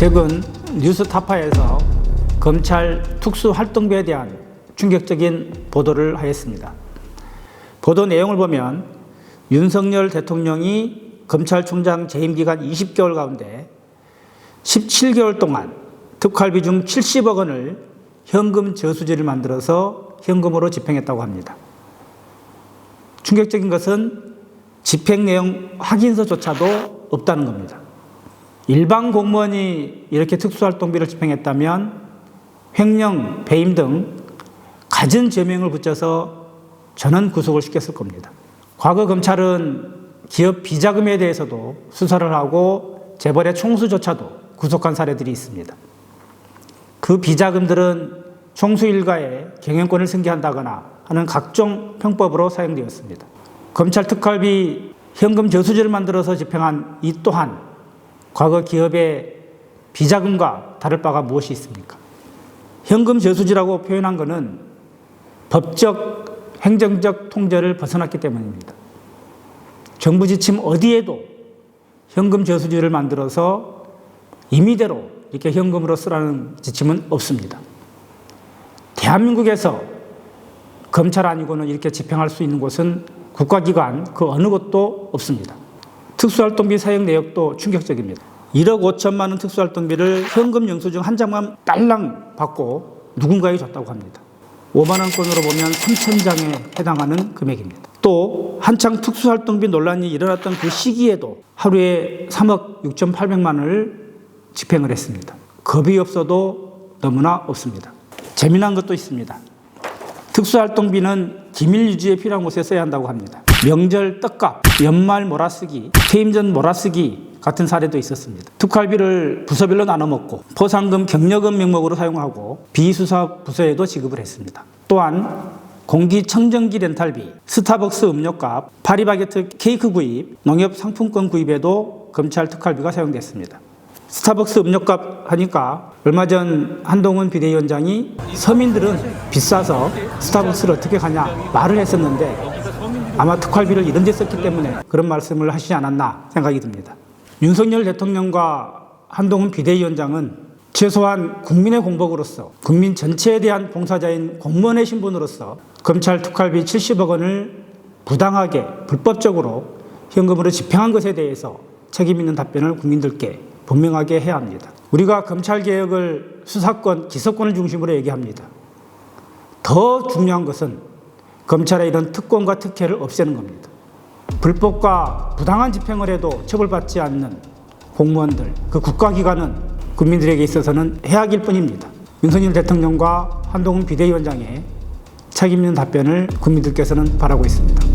최근 뉴스타파에서 검찰 특수활동비에 대한 충격적인 보도를 하였습니다. 보도 내용을 보면 윤석열 대통령이 검찰총장 재임 기간 20개월 가운데 17개월 동안 특활비 중 70억 원을 현금 저수지를 만들어서 현금으로 집행했다고 합니다. 충격적인 것은 집행 내용 확인서조차도 없다는 겁니다. 일반 공무원이 이렇게 특수활동비를 집행했다면 횡령, 배임 등 갖은 죄명을 붙여서 전원 구속을 시켰을 겁니다. 과거 검찰은 기업 비자금에 대해서도 수사를 하고 재벌의 총수조차도 구속한 사례들이 있습니다. 그 비자금들은 총수 일가의 경영권을 승계한다거나 하는 각종 편법으로 사용되었습니다. 검찰 특활비 현금 저수지를 만들어서 집행한 이 또한 과거 기업의 비자금과 다를 바가 무엇이 있습니까? 현금 저수지라고 표현한 것은 법적, 행정적 통제를 벗어났기 때문입니다. 정부 지침 어디에도 현금 저수지를 만들어서 임의대로 이렇게 현금으로 쓰라는 지침은 없습니다. 대한민국에서 검찰 아니고는 이렇게 집행할 수 있는 곳은 국가기관 그 어느 곳도 없습니다. 특수활동비 사용 내역도 충격적입니다. 1억 5천만 원 특수활동비를 현금 영수증 한 장만 딸랑 받고 누군가에게 줬다고 합니다. 5만 원권으로 보면 3,000장에 해당하는 금액입니다. 또 한창 특수활동비 논란이 일어났던 그 시기에도 하루에 3억 6,800만 원을 집행을 했습니다. 겁이 없어도 너무나 없습니다. 재미난 것도 있습니다. 특수활동비는 기밀 유지에 필요한 곳에 써야 한다고 합니다. 명절 떡값, 연말 몰아쓰기, 퇴임 전 몰아쓰기 같은 사례도 있었습니다. 특활비를 부서별로 나눠 먹고 포상금, 경력금 명목으로 사용하고 비수사 부서에도 지급을 했습니다. 또한 공기청정기 렌탈비, 스타벅스 음료값, 파리바게트 케이크 구입, 농협 상품권 구입에도 검찰 특활비가 사용됐습니다. 스타벅스 음료값 하니까 얼마 전 한동훈 비대위원장이 서민들은 비싸서 스타벅스를 어떻게 가냐 말을 했었는데 아마 특활비를 이런 데 썼기 때문에 그런 말씀을 하시지 않았나 생각이 듭니다. 윤석열 대통령과 한동훈 비대위원장은 최소한 국민의 공복으로서 국민 전체에 대한 봉사자인 공무원의 신분으로서 검찰 특활비 70억 원을 부당하게 불법적으로 현금으로 집행한 것에 대해서 책임 있는 답변을 국민들께 분명하게 해야 합니다. 우리가 검찰개혁을 수사권, 기소권을 중심으로 얘기합니다. 더 중요한 것은 검찰의 이런 특권과 특혜를 없애는 겁니다. 불법과 부당한 집행을 해도 처벌받지 않는 공무원들, 그 국가기관은 국민들에게 있어서는 해악일 뿐입니다. 윤석열 대통령과 한동훈 비대위원장의 책임 있는 답변을 국민들께서는 바라고 있습니다.